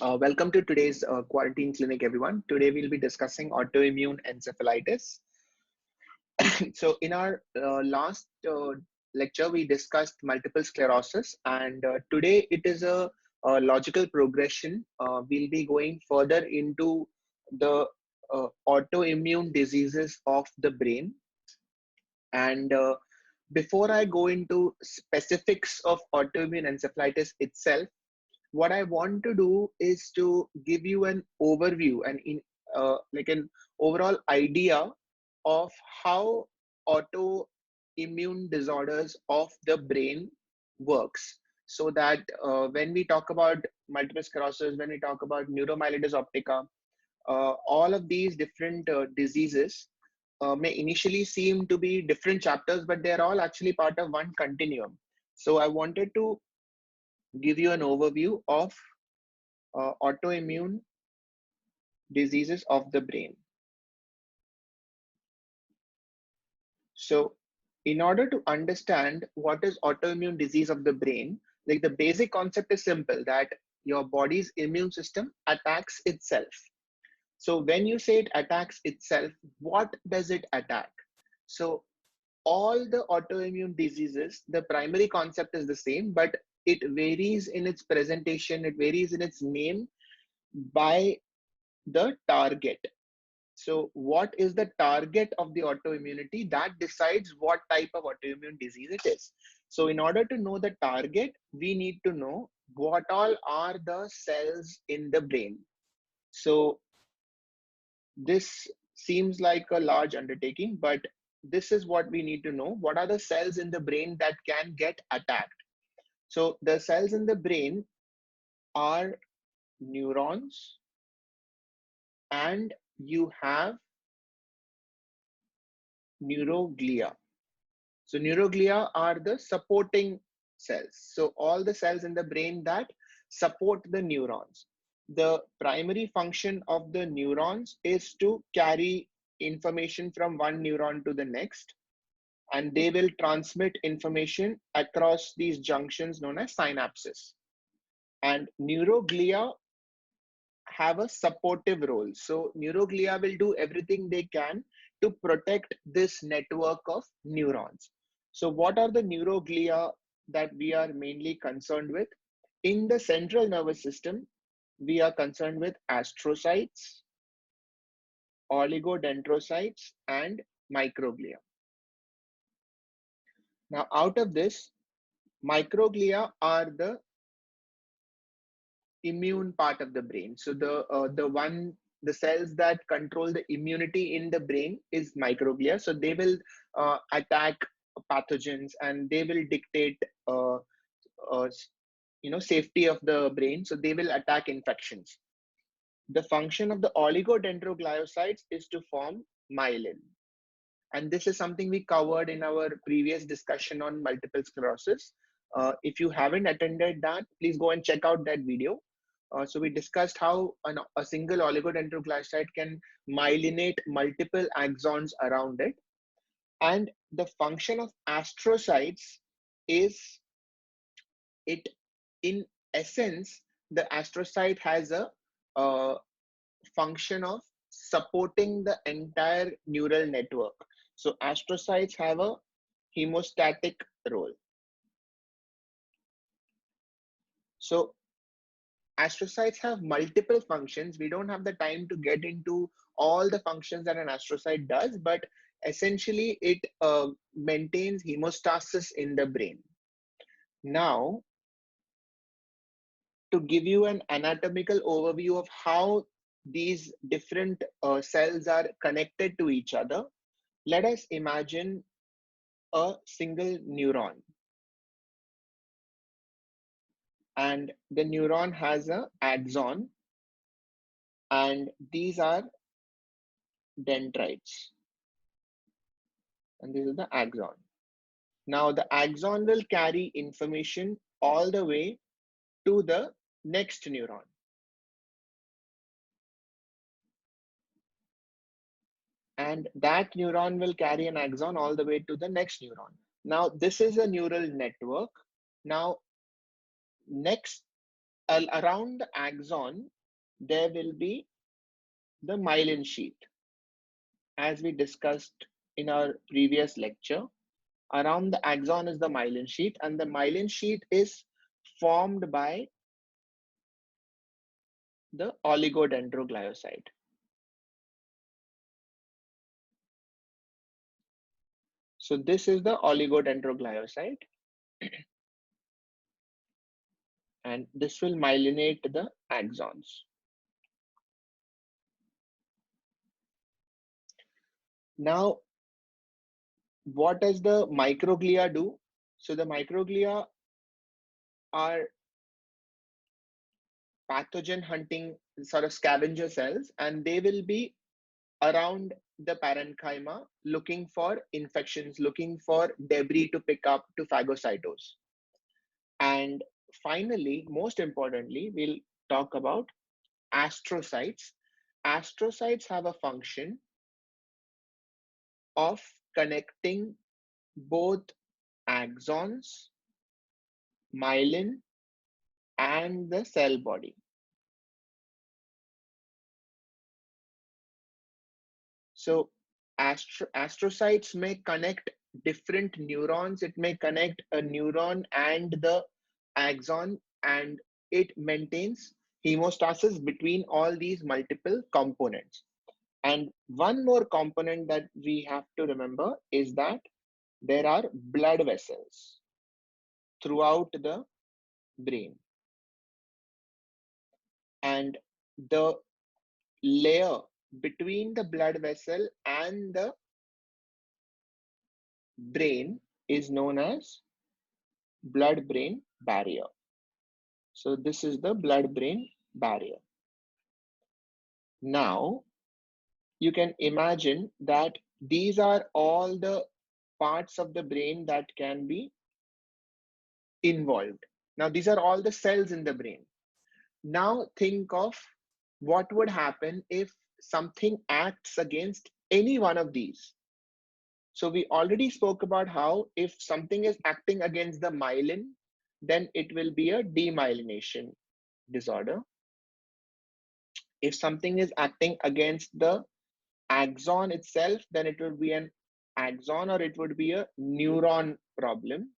Welcome to today's quarantine clinic, everyone. Today we'll be discussing autoimmune encephalitis. So in our last lecture, we discussed multiple sclerosis, and today it is a logical progression. We'll be going further into the autoimmune diseases of the brain. And before I go into specifics of autoimmune encephalitis itself, what I want to do is to give you an overview and like an overall idea of how autoimmune disorders of the brain works, so that when we talk about multiple sclerosis, when we talk about neuromyelitis optica, all of these different diseases may initially seem to be different chapters, but they're all actually part of one continuum. So I wanted to give you an overview of autoimmune diseases of the brain. So in order to understand what is autoimmune disease of the brain, like the basic concept is simple, that your body's immune system attacks itself. So when you say it attacks itself, what does it attack? So all the autoimmune diseases, the primary concept is the same, but it varies in its presentation, it varies in its name by the target. So what is the target of the autoimmunity? That decides what type of autoimmune disease it is. So in order to know the target, we need to know what all are the cells in the brain. So this seems like a large undertaking, but this is what we need to know. What are the cells in the brain that can get attacked? So the cells in the brain are neurons, and you have neuroglia. So neuroglia are the supporting cells. So all the cells in the brain that support the neurons. The primary function of the neurons is to carry information from one neuron to the next, and they will transmit information across these junctions known as synapses. And neuroglia have a supportive role. So neuroglia will do everything they can to protect this network of neurons. So what are the neuroglia that we are mainly concerned with? In the central nervous system, we are concerned with astrocytes, oligodendrocytes, and microglia. Now, out of this, microglia are the immune part of the brain. So the cells that control the immunity in the brain is microglia. So they will attack pathogens, and they will dictate safety of the brain. So they will attack infections. The function of the oligodendrogliocytes is to form myelin. And this is something we covered in our previous discussion on multiple sclerosis. If you haven't attended that, please go and check out that video. So we discussed how a single oligodendrogliocyte can myelinate multiple axons around it. And the function of astrocytes is, it, in essence, the astrocyte has a function of supporting the entire neural network. So astrocytes have a hemostatic role. So astrocytes have multiple functions. We don't have the time to get into all the functions that an astrocyte does, but essentially it maintains hemostasis in the brain. Now, to give you an anatomical overview of how these different cells are connected to each other, let us imagine a single neuron. And the neuron has an axon, and these are dendrites. And this is the axon. Now the axon will carry information all the way to the next neuron. And that neuron will carry an axon all the way to the next neuron. Now this is a neural network. Now next around the axon, there will be the myelin sheath. As we discussed in our previous lecture, around the axon is the myelin sheath, and the myelin sheath is formed by the oligodendroglioside. So this is the oligodendroglioside, and this will myelinate the axons. Now, what does the microglia do? So the microglia are pathogen hunting sort of scavenger cells, and they will be around the parenchyma looking for infections, looking for debris to pick up to phagocytose. And finally, most importantly, we'll talk about astrocytes. Astrocytes have a function of connecting both axons, myelin, and the cell body. So astrocytes may connect different neurons. It may connect a neuron and the axon, and it maintains hemostasis between all these multiple components. And one more component that we have to remember is that there are blood vessels throughout the brain. And the layer between the blood vessel and the brain is known as blood-brain barrier. So this is the blood-brain barrier. Now, you can imagine that these are all the parts of the brain that can be involved. Now, these are all the cells in the brain. Now, think of what would happen if something acts against any one of these. So we already spoke about how if something is acting against the myelin, then it will be a demyelination disorder. If something is acting against the axon itself, then it would be an axon or it would be a neuron problem.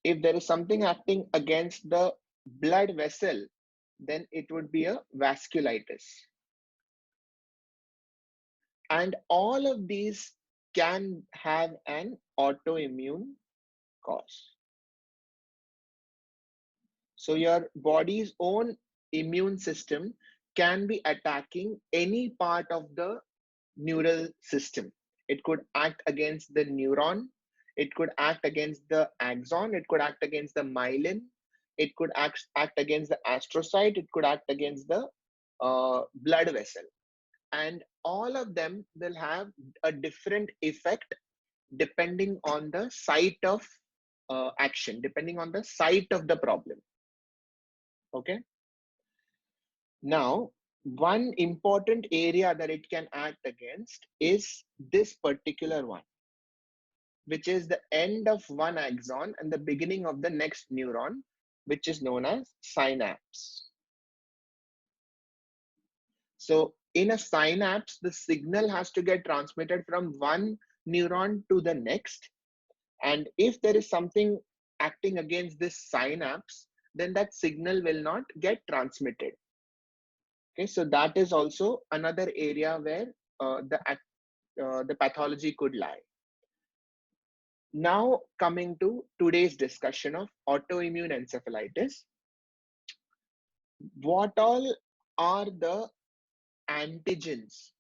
If there is something acting against the blood vessel, then it would be a vasculitis. And all of these can have an autoimmune cause. So your body's own immune system can be attacking any part of the neural system. It could act against the neuron, it could act against the axon, it could act against the myelin, it could act against the astrocyte, it could act against the blood vessel. And all of them will have a different effect depending on the site of action, depending on the site of the problem. Okay. Now, one important area that it can act against is this particular one, which is the end of one axon and the beginning of the next neuron, which is known as synapse. So in a synapse, the signal has to get transmitted from one neuron to the next. And if there is something acting against this synapse, then that signal will not get transmitted. Okay, so that is also another area where the pathology could lie. Now coming to today's discussion of autoimmune encephalitis, what all are the antigens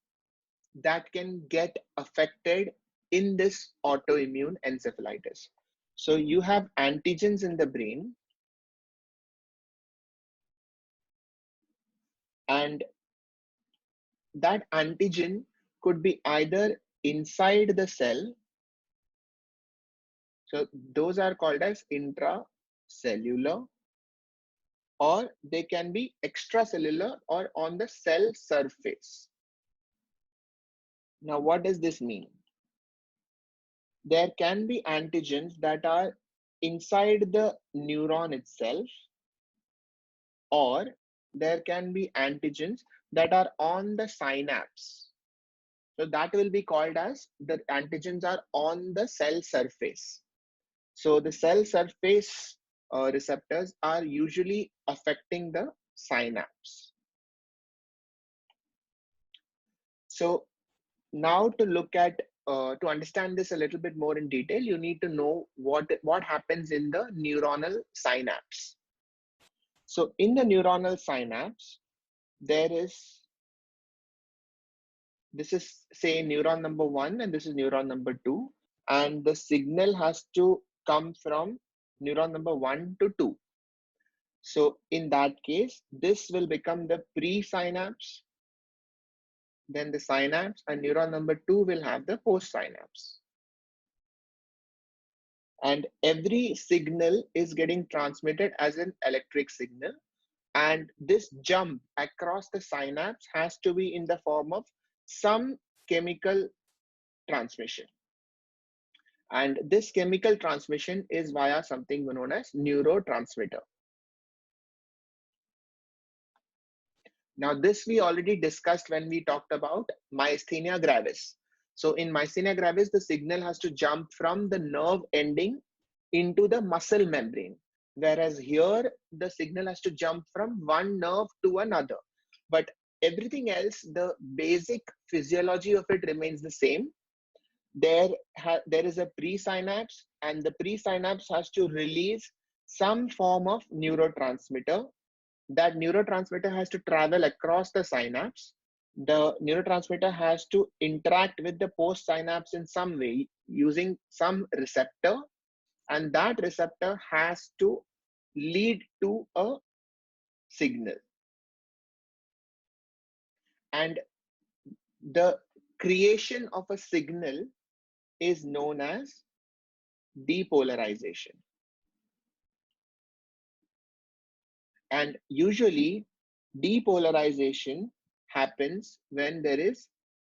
that can get affected in this autoimmune encephalitis? So you have antigens in the brain, and that antigen could be either inside the cell. So those are called as intracellular, or they can be extracellular or on the cell surface. Now, what does this mean? There can be antigens that are inside the neuron itself, or there can be antigens that are on the synapse. So that will be called as the antigens are on the cell surface. So the cell surface receptors are usually affecting the synapse. So now to look at to understand this a little bit more in detail, you need to know what happens in the neuronal synapse. So in the neuronal synapse, this is say neuron number 1 and this is neuron number 2, and the signal has to come from neuron number 1 to 2. So in that case, this will become the pre-synapse, then the synapse, and neuron number 2 will have the post-synapse. And every signal is getting transmitted as an electric signal. And this jump across the synapse has to be in the form of some chemical transmission. And this chemical transmission is via something known as neurotransmitter. Now, this we already discussed when we talked about myasthenia gravis. So in myasthenia gravis, the signal has to jump from the nerve ending into the muscle membrane. Whereas here, the signal has to jump from one nerve to another. But everything else, the basic physiology of it remains the same. There is a presynapse, and the presynapse has to release some form of neurotransmitter. That neurotransmitter has to travel across the synapse. The neurotransmitter has to interact with the postsynapse in some way using some receptor, and that receptor has to lead to a signal. And the creation of a signal is known as depolarization. And usually depolarization happens when there is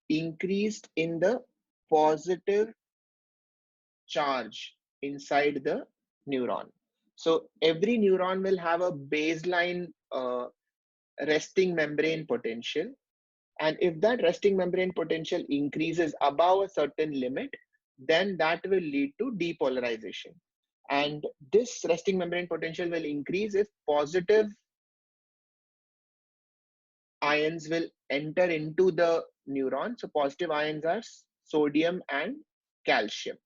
increased in the positive charge inside the neuron. So every neuron will have a baseline resting membrane potential. And if that resting membrane potential increases above a certain limit, then that will lead to depolarization. And this resting membrane potential will increase if positive ions will enter into the neuron. So positive ions are sodium and calcium.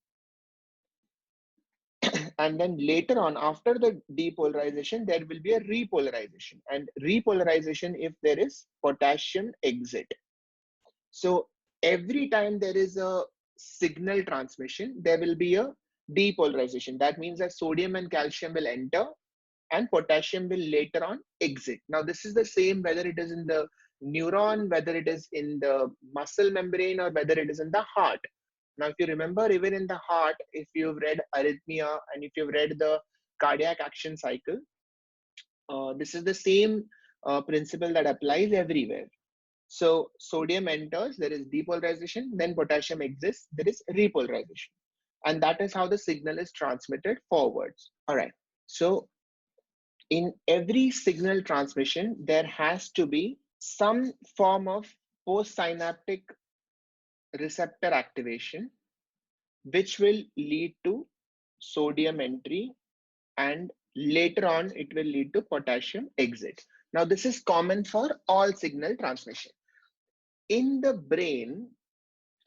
And then later on, after the depolarization, there will be a repolarization. And repolarization if there is potassium exit. So every time there is a signal transmission, there will be a depolarization. That means that sodium and calcium will enter and potassium will later on exit. Now, this is the same whether it is in the neuron, whether it is in the muscle membrane, or whether it is in the heart. Now, if you remember, even in the heart, if you've read arrhythmia and if you've read the cardiac action cycle, this is the same principle that applies everywhere. So sodium enters, there is depolarization, then potassium exists, there is repolarization. And that is how the signal is transmitted forwards. All right. So in every signal transmission, there has to be some form of postsynaptic receptor activation, which will lead to sodium entry, and later on it will lead to potassium exit. Now, this is common for all signal transmission. In the brain,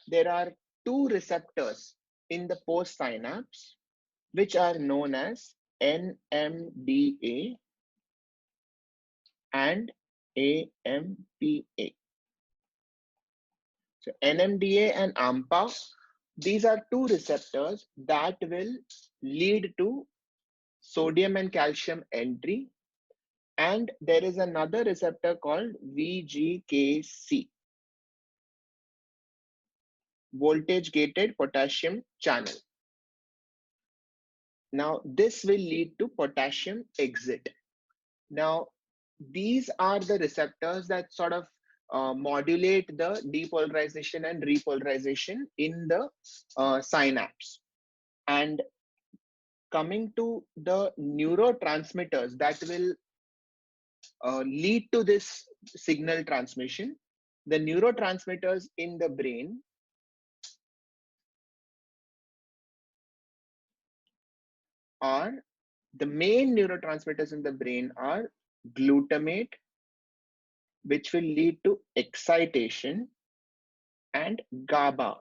there are two receptors in the postsynapse, which are known as NMDA and AMPA. So NMDA and Ampa, these are two receptors that will lead to sodium and calcium entry. And there is another receptor called VGKC, voltage gated potassium channel. Now, this will lead to potassium exit. Now, these are the receptors that sort of modulate the depolarization and repolarization in the synapse. And coming to the neurotransmitters that will lead to this signal transmission, the neurotransmitters in the brain are, the main neurotransmitters in the brain are glutamate, which will lead to excitation, and GABA,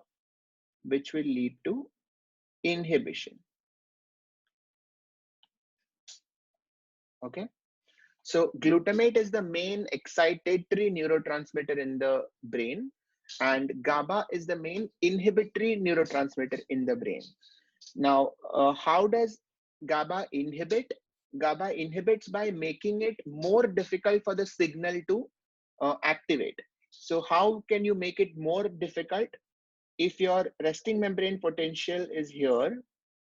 which will lead to inhibition. Okay. So glutamate is the main excitatory neurotransmitter in the brain, and GABA is the main inhibitory neurotransmitter in the brain. Now, how does GABA inhibit? GABA inhibits by making it more difficult for the signal to activate. So how can you make it more difficult? If your resting membrane potential is here,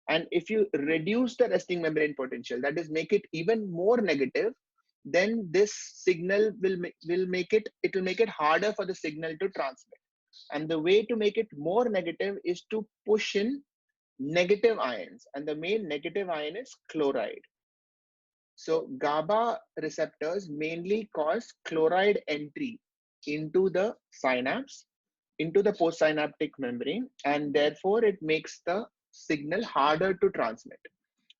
and if you reduce the resting membrane potential, that is make it even more negative, then this signal will make it harder for the signal to transmit. And the way to make it more negative is to push in negative ions, and the main negative ion is chloride. So GABA receptors mainly cause chloride entry into the synapse, into the postsynaptic membrane, and therefore it makes the signal harder to transmit.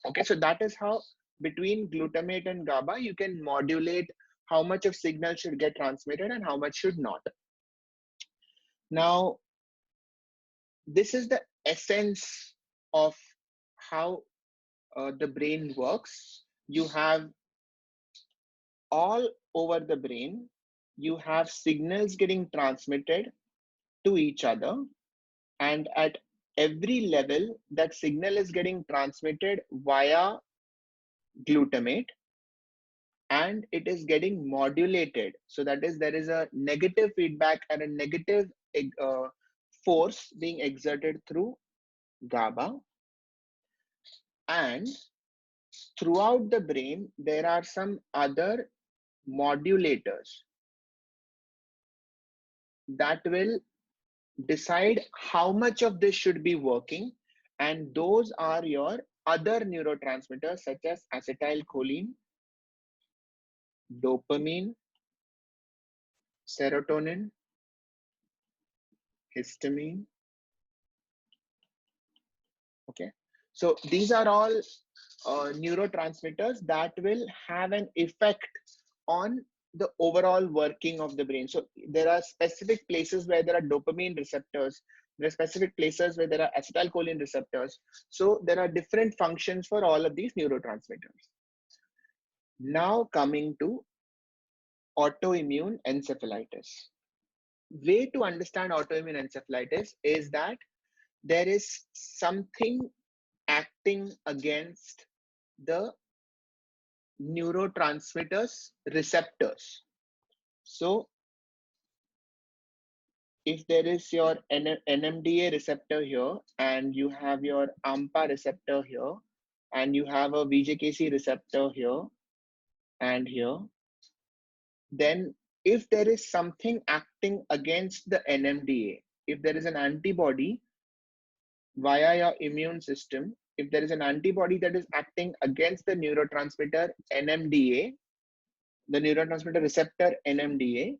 Okay, so that is how between glutamate and GABA you can modulate how much of signal should get transmitted and how much should not. Now, this is the essence of how the brain works. You have all over the brain, you have signals getting transmitted to each other, and at every level that signal is getting transmitted via glutamate, and it is getting modulated. So that is, there is a negative feedback and a negative force being exerted through GABA. And throughout the brain, there are some other modulators that will decide how much of this should be working. And those are your other neurotransmitters such as acetylcholine, dopamine, serotonin, histamine. Okay, so these are all neurotransmitters that will have an effect on the overall working of the brain. So there are specific places where there are dopamine receptors. There are specific places where there are acetylcholine receptors. So there are different functions for all of these neurotransmitters. Now coming to autoimmune encephalitis. Way to understand autoimmune encephalitis is that there is something acting against the neurotransmitters receptors. So if there is your NMDA receptor here, and you have your Ampa receptor here, and you have a VJKC receptor here and here, then if there is something acting against the NMDA, if there is an antibody via your immune system, if there is an antibody that is acting against the neurotransmitter NMDA, the neurotransmitter receptor NMDA,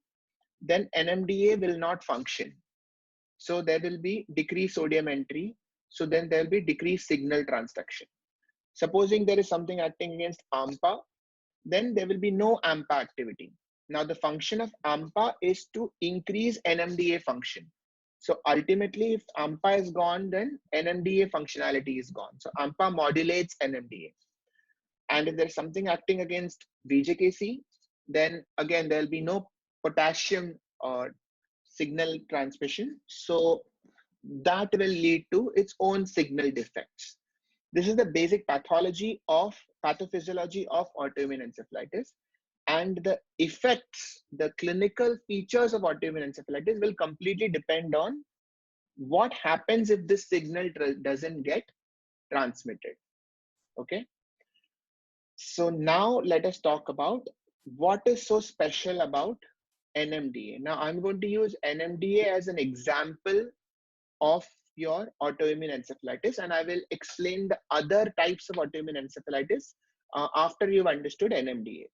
then NMDA will not function. So there will be decreased sodium entry. So then there will be decreased signal transduction. Supposing there is something acting against AMPA, then there will be no AMPA activity. Now the function of AMPA is to increase NMDA function. So ultimately, if AMPA is gone, then NMDA functionality is gone. So AMPA modulates NMDA. And if there's something acting against VJKC, then again, there'll be no potassium signal transmission. So that will lead to its own signal defects. This is the basic pathophysiology of autoimmune encephalitis. And the effects, the clinical features of autoimmune encephalitis will completely depend on what happens if this signal doesn't get transmitted. Okay. So now let us talk about what is so special about NMDA. Now I'm going to use NMDA as an example of your autoimmune encephalitis, and I will explain the other types of autoimmune encephalitis after you've understood NMDA.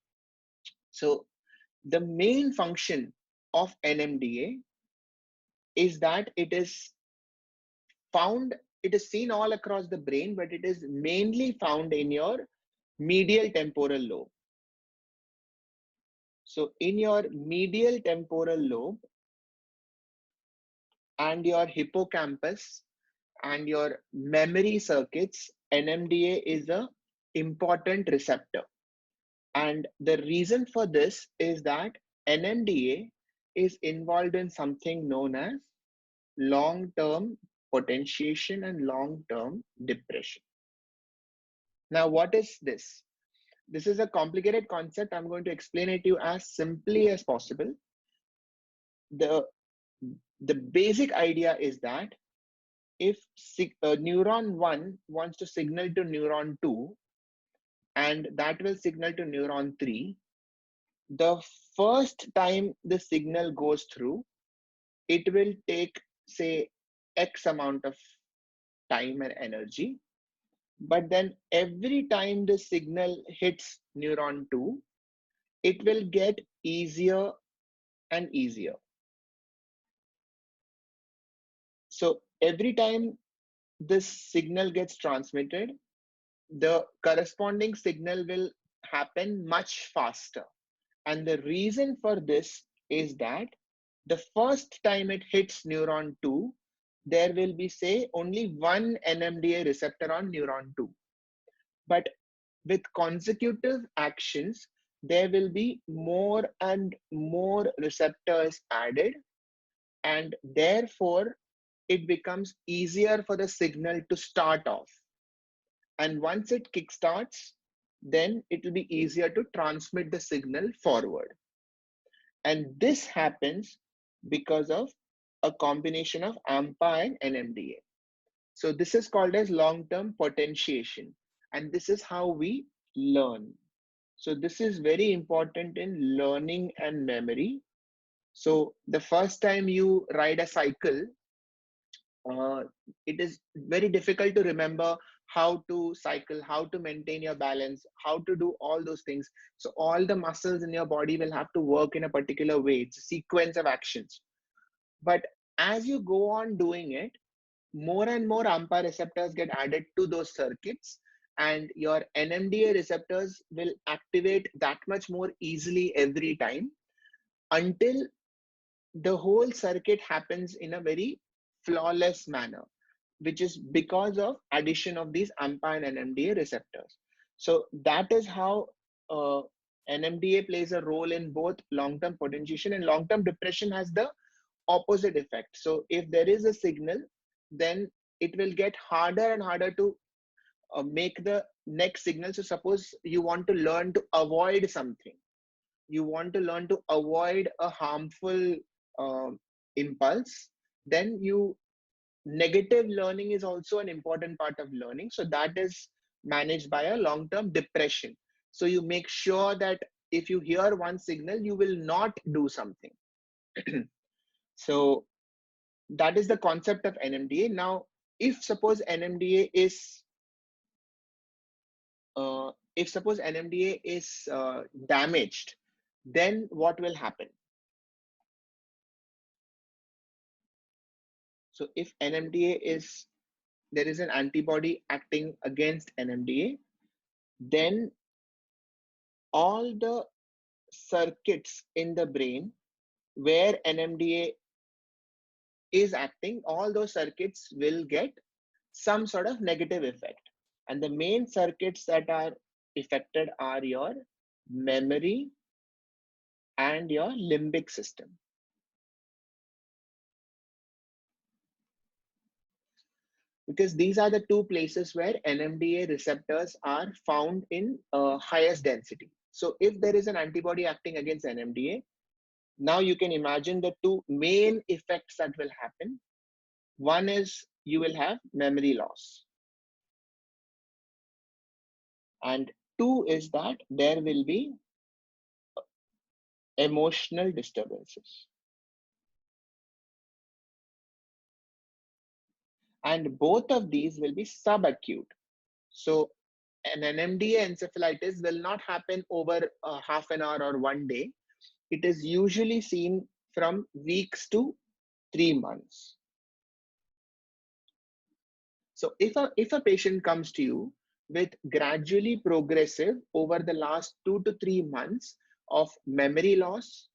So the main function of NMDA is that it is seen all across the brain, but it is mainly found in your medial temporal lobe. So in your medial temporal lobe and your hippocampus and your memory circuits, NMDA is a important receptor. And the reason for this is that NMDA is involved in something known as long-term potentiation and long-term depression. Now, what is this? This is a complicated concept. I'm going to explain it to you as simply as possible. The basic idea is that if neuron 1 wants to signal to neuron 2, and that will signal to neuron 3, the first time the signal goes through, it will take, say, X amount of time and energy. But then every time the signal hits neuron 2, it will get easier and easier. So every time this signal gets transmitted, the corresponding signal will happen much faster. And the reason for this is that the first time it hits neuron 2, there will be, say, only one NMDA receptor on neuron 2. But with consecutive actions, there will be more and more receptors added, and therefore it becomes easier for the signal to start off. And once it kickstarts, then it will be easier to transmit the signal forward. And this happens because of a combination of Ampa and NMDA. So this is called as long-term potentiation. And this is how we learn. So this is very important in learning and memory. So the first time you ride a cycle, it is very difficult to remember how to cycle, how to maintain your balance, how to do all those things. So all the muscles in your body will have to work in a particular way. It's a sequence of actions. But as you go on doing it, more and more AMPA receptors get added to those circuits, and your NMDA receptors will activate that much more easily every time until the whole circuit happens in a very flawless manner, which is because of addition of these Ampa and NMDA receptors. So that is how NMDA plays a role in both long-term potentiation, and long-term depression has the opposite effect. So if there is a signal, then it will get harder and harder to make the next signal. So suppose you want to learn to avoid something, you want to learn to avoid a harmful impulse, then negative learning is also an important part of learning. So that is managed by a long-term depression. So you make sure that if you hear one signal, you will not do something. So that is the concept of NMDA. Now, if suppose NMDA is damaged, then what will happen? So if there is an antibody acting against NMDA, then all the circuits in the brain where NMDA is acting, all those circuits will get some sort of negative effect. And the main circuits that are affected are your memory and your limbic system. Because these are the two places where NMDA receptors are found in highest density. So if there is an antibody acting against NMDA, now you can imagine the two main effects that will happen. One is you will have memory loss. And two is that there will be emotional disturbances. and both of these will be subacute. So an NMDA encephalitis will not happen over half an hour or one day. It is usually seen from weeks to 3 months. So if a patient comes to you with gradually progressive over the last 2 to 3 months of memory loss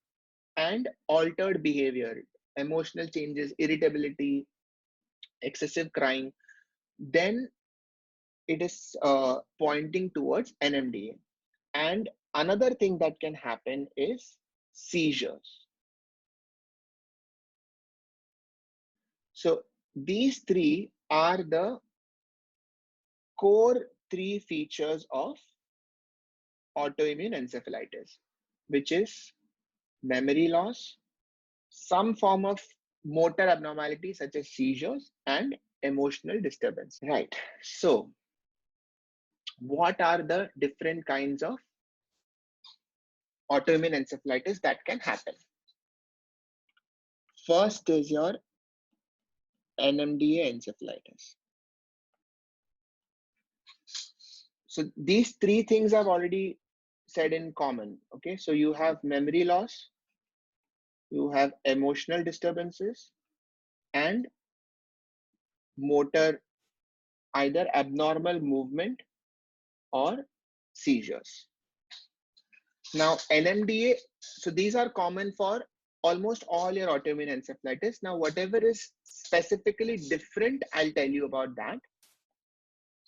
and altered behavior, emotional changes, irritability, excessive crying, then it is pointing towards NMDA. And another thing that can happen is seizures. So these three are the core three features of autoimmune encephalitis, which is memory loss, some form of motor abnormality such as seizures, and emotional disturbance. Right. So what are the different kinds of autoimmune encephalitis that can happen? First is your NMDA encephalitis. So these three things I've already said in common. Okay, so you have memory loss, you have emotional disturbances, and motor, either abnormal movement or seizures. Now NMDA, so these are common for almost all your autoimmune encephalitis. Now whatever is specifically different, I'll tell you about that.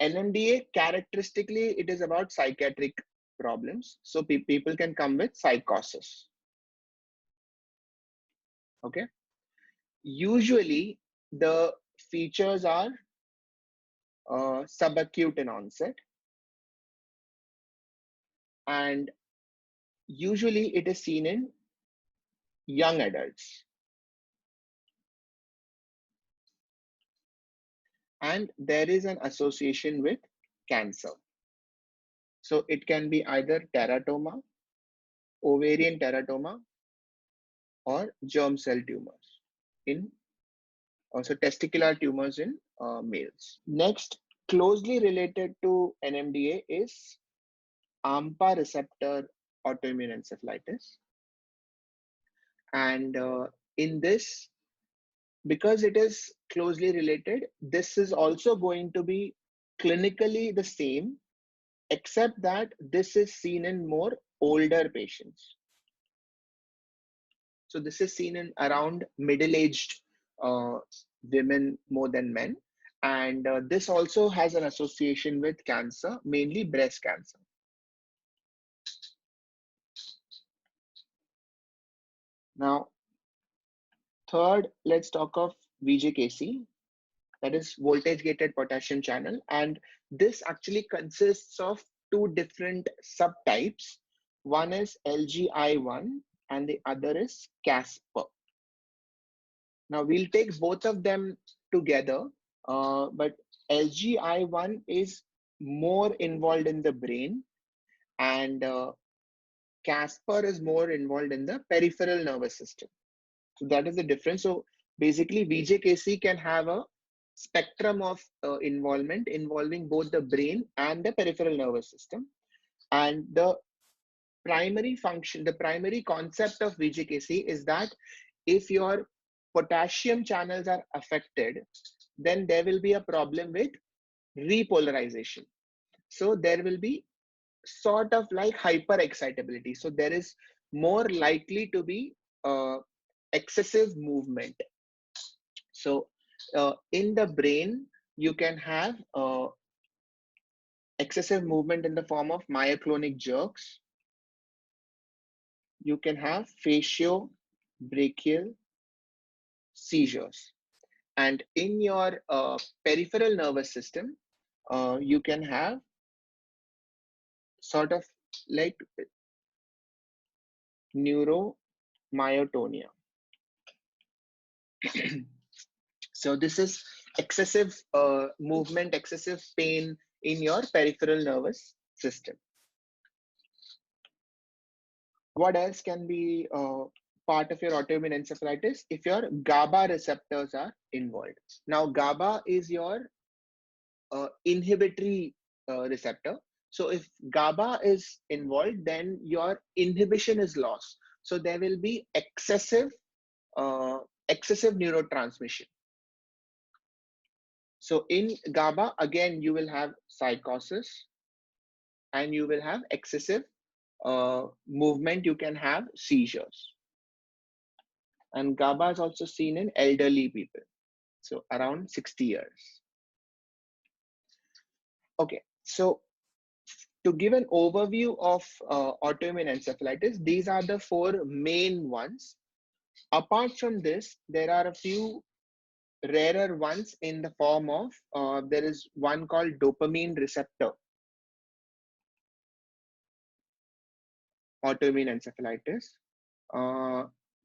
NMDA, characteristically, it is about psychiatric problems. So people can come with psychosis. Okay. Usually the features are subacute in onset, and usually it is seen in young adults. And there is an association with cancer. So it can be either teratoma, ovarian teratoma, or germ cell tumors in also testicular tumors in males. Next, closely related to NMDA is Ampa receptor autoimmune encephalitis. And in this, because it is closely related, this is also going to be clinically the same, except that this is seen in more older patients. So this is seen in around middle-aged women more than men. And this also has an association with cancer, mainly breast cancer. Now, third, let's talk of VGKC, that is voltage gated potassium channel. And this actually consists of two different subtypes. One is LGI1 and the other is Casper. Now we'll take both of them together, but LGI1 is more involved in the brain, and Casper is more involved in the peripheral nervous system. So that is the difference. So basically VJKC can have a spectrum of involvement involving both the brain and the peripheral nervous system. And the primary function, the primary concept of VJKC is that if your potassium channels are affected, then there will be a problem with repolarization. So there will be sort of like hyperexcitability. So there is more likely to be excessive movement. So in the brain, you can have excessive movement in the form of myoclonic jerks. You can have facio-brachial seizures. And in your peripheral nervous system, you can have sort of like neuromyotonia. So this is excessive movement, excessive pain in your peripheral nervous system. What else can be part of your autoimmune encephalitis if your GABA receptors are involved. Now, GABA is your inhibitory receptor. So if GABA is involved, then your inhibition is lost. So there will be excessive neurotransmission. So in GABA, again, you will have psychosis and you will have excessive movement. You can have seizures. And GABA is also seen in elderly people, so around 60 years. Okay, so to give an overview of autoimmune encephalitis, these are the four main ones. Apart from this, there are a few rarer ones in the form of, there is one called dopamine receptor autoimmune encephalitis.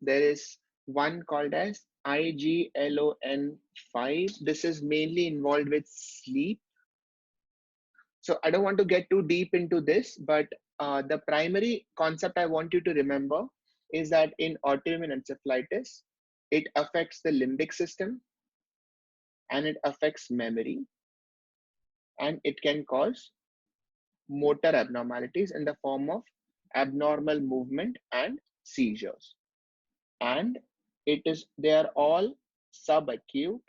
There is one called as IGLON5. This is mainly involved with sleep. So I don't want to get too deep into this, but the primary concept I want you to remember is that in autoimmune encephalitis, it affects the limbic system and it affects memory, and it can cause motor abnormalities in the form of abnormal movement and seizures. And they are all subacute,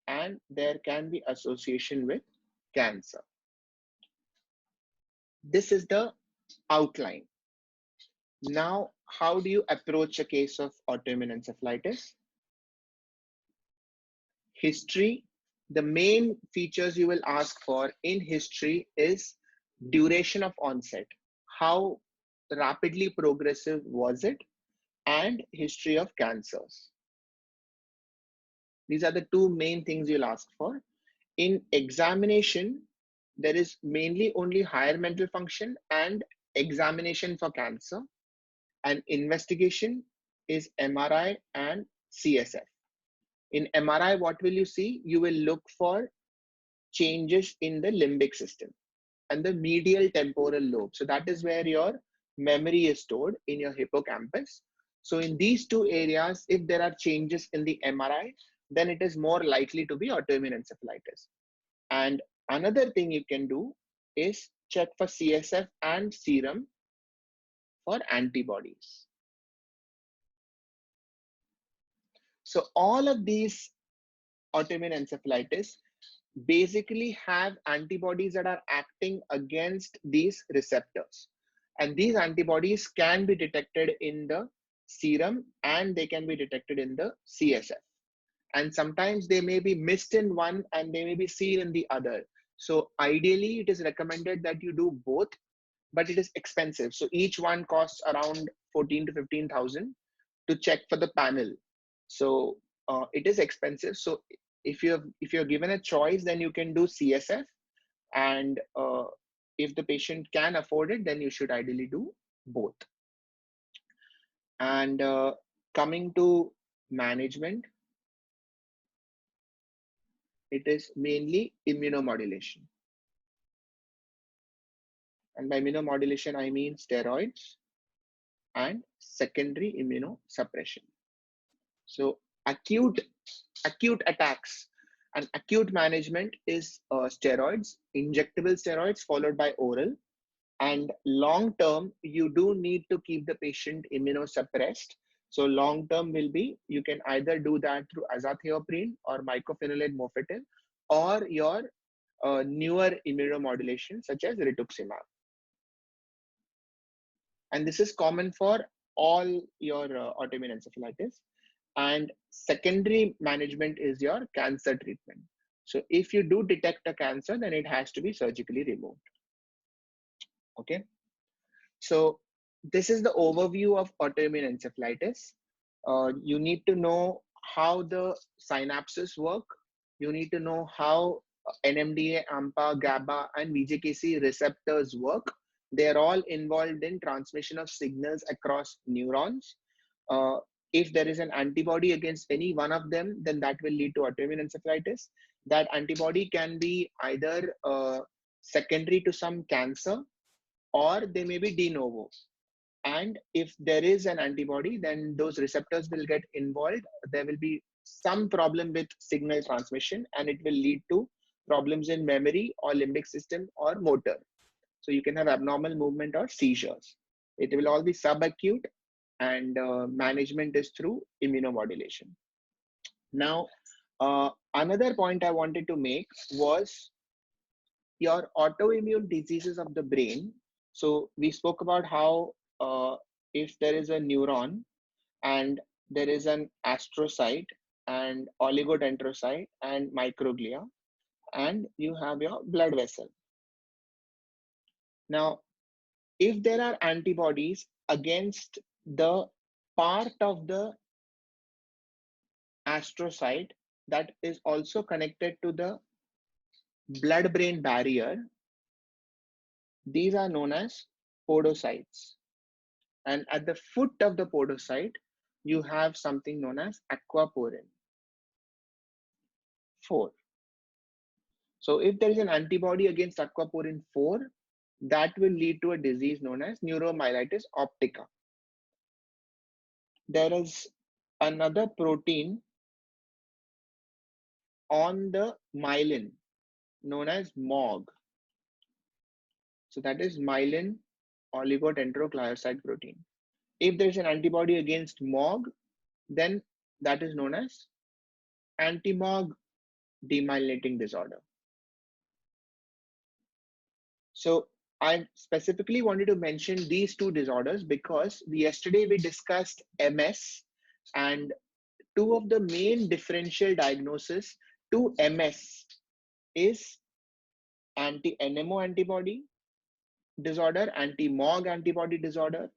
and there can be association with cancer. This is the outline. Now, how do you approach a case of autoimmune encephalitis? History. The main features you will ask for in history is duration of onset. How rapidly progressive was it? And history of cancers. These are the two main things you'll ask for. In examination, there is mainly only higher mental function and examination for cancer. And investigation is MRI and CSF. In MRI, what will you see? You will look for changes in the limbic system and the medial temporal lobe. So that is where your memory is stored, in your hippocampus. So in these two areas, if there are changes in the MRI, then it is more likely to be autoimmune encephalitis. And another thing you can do is check for CSF and serum for antibodies. So all of these autoimmune encephalitis basically have antibodies that are acting against these receptors. And these antibodies can be detected in the serum and they can be detected in the CSF. And sometimes they may be missed in one and they may be seen in the other. So ideally, it is recommended that you do both, but it is expensive. So each one costs around 14 to 15,000 to check for the panel. So it is expensive. So if you're given a choice, then you can do CSF, and if the patient can afford it, then you should ideally do both. And coming to management, it is mainly immunomodulation. And by immunomodulation, I mean steroids and secondary immunosuppression. So acute attacks and acute management is steroids, injectable steroids followed by oral. And long term, you do need to keep the patient immunosuppressed. So long term will be, you can either do that through azathioprine or mycophenolate mofetil, or your newer immunomodulation such as rituximab. And this is common for all your autoimmune encephalitis. And secondary management is your cancer treatment. So if you do detect a cancer, then it has to be surgically removed. Okay. So this is the overview of autoimmune encephalitis. You need to know how the synapses work. You need to know how NMDA, Ampa, GABA, and VGKC receptors work. They're all involved in transmission of signals across neurons. If there is an antibody against any one of them, then that will lead to autoimmune encephalitis. That antibody can be either secondary to some cancer, or they may be de novo. And if there is an antibody, then those receptors will get involved. There will be some problem with signal transmission, and it will lead to problems in memory or limbic system or motor. So you can have abnormal movement or seizures. It will all be subacute, and management is through immunomodulation. Now, another point I wanted to make was your autoimmune diseases of the brain. So we spoke about how if there is a neuron and there is an astrocyte and oligodendrocyte and microglia, and you have your blood vessel. Now, if there are antibodies against the part of the astrocyte that is also connected to the blood-brain barrier, these are known as podocytes. And at the foot of the podocyte, you have something known as aquaporin 4. So if there is an antibody against aquaporin 4, that will lead to a disease known as neuromyelitis optica. There is another protein on the myelin known as MOG. So that is myelin oligodendroglioside protein. If there is an antibody against MOG, then that is known as anti-MOG demyelinating disorder. So I specifically wanted to mention these two disorders because yesterday we discussed MS, and two of the main differential diagnoses to MS is anti-NMO antibody disorder, anti-MOG antibody disorder,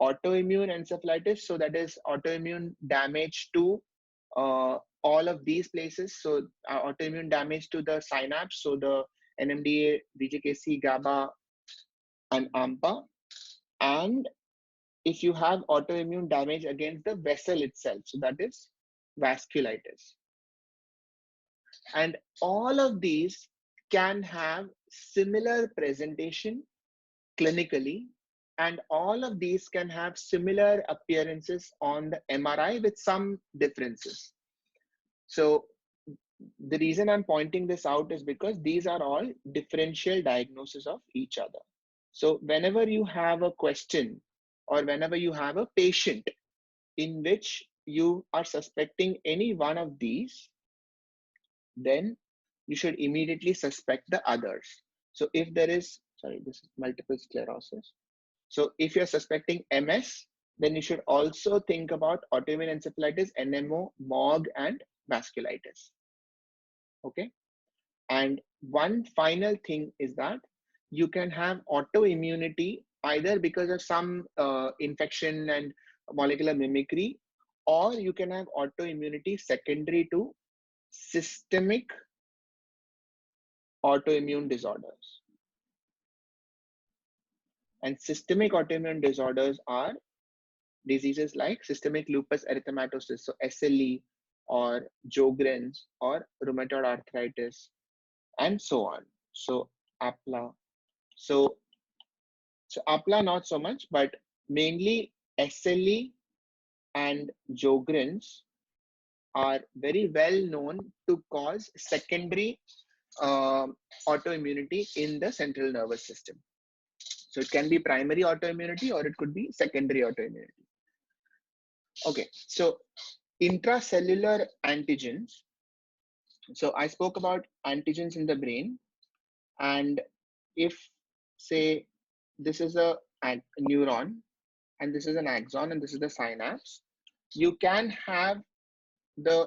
autoimmune encephalitis. So that is autoimmune damage to all of these places. So autoimmune damage to the synapse. So the NMDA, VGKC, GABA, and Ampa. And if you have autoimmune damage against the vessel itself, so that is vasculitis. And all of these can have similar presentation clinically, and all of these can have similar appearances on the MRI with some differences. So the reason I'm pointing this out is because these are all differential diagnoses of each other. So whenever you have a question or whenever you have a patient in which you are suspecting any one of these, then you should immediately suspect the others. So if there is, sorry, this is multiple sclerosis. So if you're suspecting MS, then you should also think about autoimmune encephalitis, NMO, MOG, and vasculitis. Okay. And one final thing is that you can have autoimmunity either because of some infection and molecular mimicry, or you can have autoimmunity secondary to systemic autoimmune disorders. And systemic autoimmune disorders are diseases like systemic lupus erythematosus, so SLE, or Sjogren's, or rheumatoid arthritis, and so on. So APLA. So APLA not so much, but mainly SLE and Sjogren's are very well known to cause secondary autoimmunity in the central nervous system. So it can be primary autoimmunity or it could be secondary autoimmunity. Okay, so intracellular antigens. So I spoke about antigens in the brain, and if say this is a neuron and this is an axon and this is the synapse, you can have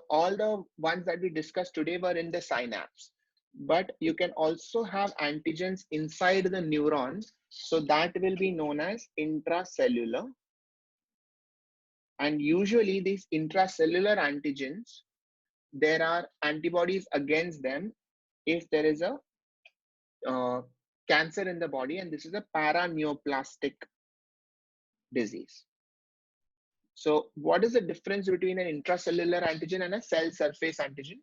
all the ones that we discussed today were in the synapse, but you can also have antigens inside the neuron. So that will be known as intracellular. And usually these intracellular antigens, there are antibodies against them if there is a cancer in the body, and this is a paraneoplastic disease. So what is the difference between an intracellular antigen and a cell surface antigen?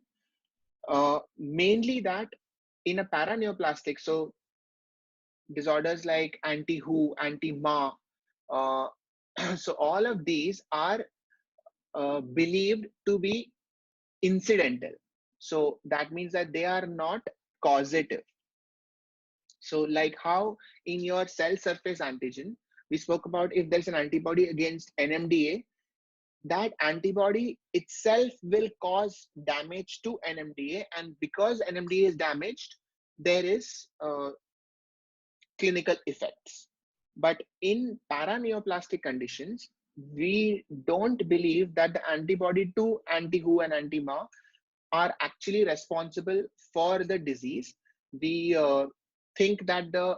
Mainly that in a paraneoplastic, so disorders like anti-WHO, anti-MA, So all of these are believed to be incidental. So that means that they are not causative. So like how in your cell surface antigen, we spoke about if there's an antibody against NMDA, that antibody itself will cause damage to NMDA. And because NMDA is damaged, there is clinical effects. But in paraneoplastic conditions, we don't believe that the antibody to anti-Hu and anti-Ma are actually responsible for the disease. We think that the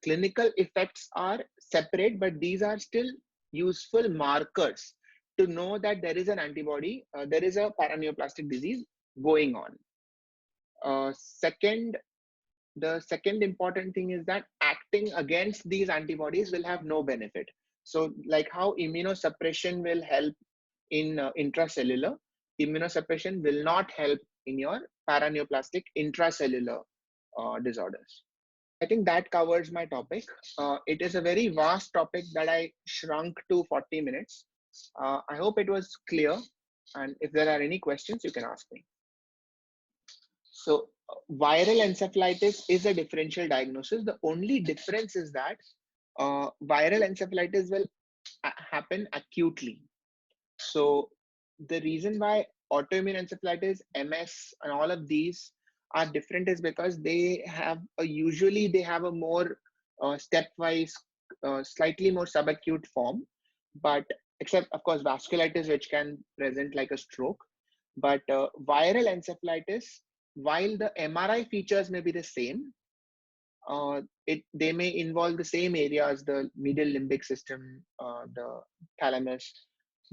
clinical effects are separate, but these are still useful markers to know that there is an antibody, there is a paraneoplastic disease going on. The second important thing is that acting against these antibodies will have no benefit. So like how immunosuppression will help in intracellular, immunosuppression will not help in your paraneoplastic intracellular disorders. I think that covers my topic. It is a very vast topic that I shrunk to 40 minutes. I hope it was clear. And if there are any questions, you can ask me. So viral encephalitis is a differential diagnosis. The only difference is that viral encephalitis will happen acutely. So the reason why autoimmune encephalitis, MS, and all of these are different is because they have usually they have a more stepwise, slightly more subacute form, but except of course vasculitis, which can present like a stroke. But viral encephalitis, while the MRI features may be the same, they may involve the same areas, the medial limbic system, the thalamus,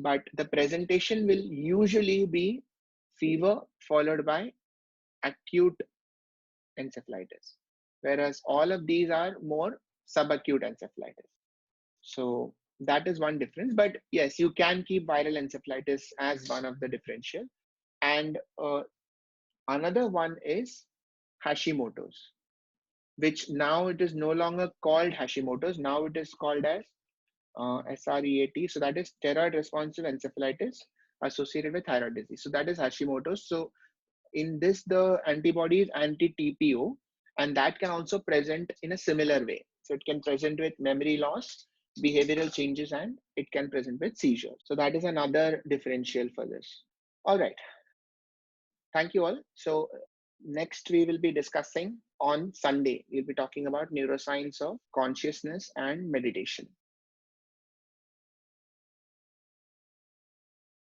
but the presentation will usually be fever followed by acute encephalitis, whereas all of these are more subacute encephalitis. So that is one difference. But yes, you can keep viral encephalitis as one of the differential. And another one is Hashimoto's, which now it is no longer called Hashimoto's. Now it is called as SREAT. So that is steroid responsive encephalitis associated with thyroid disease. So that is Hashimoto's. So in this, the antibody is anti-TPO, and that can also present in a similar way. So it can present with memory loss, behavioral changes, and it can present with seizures. So that is another differential for this. All right. Thank you all. So next we will be discussing on Sunday. We'll be talking about neuroscience of consciousness and meditation.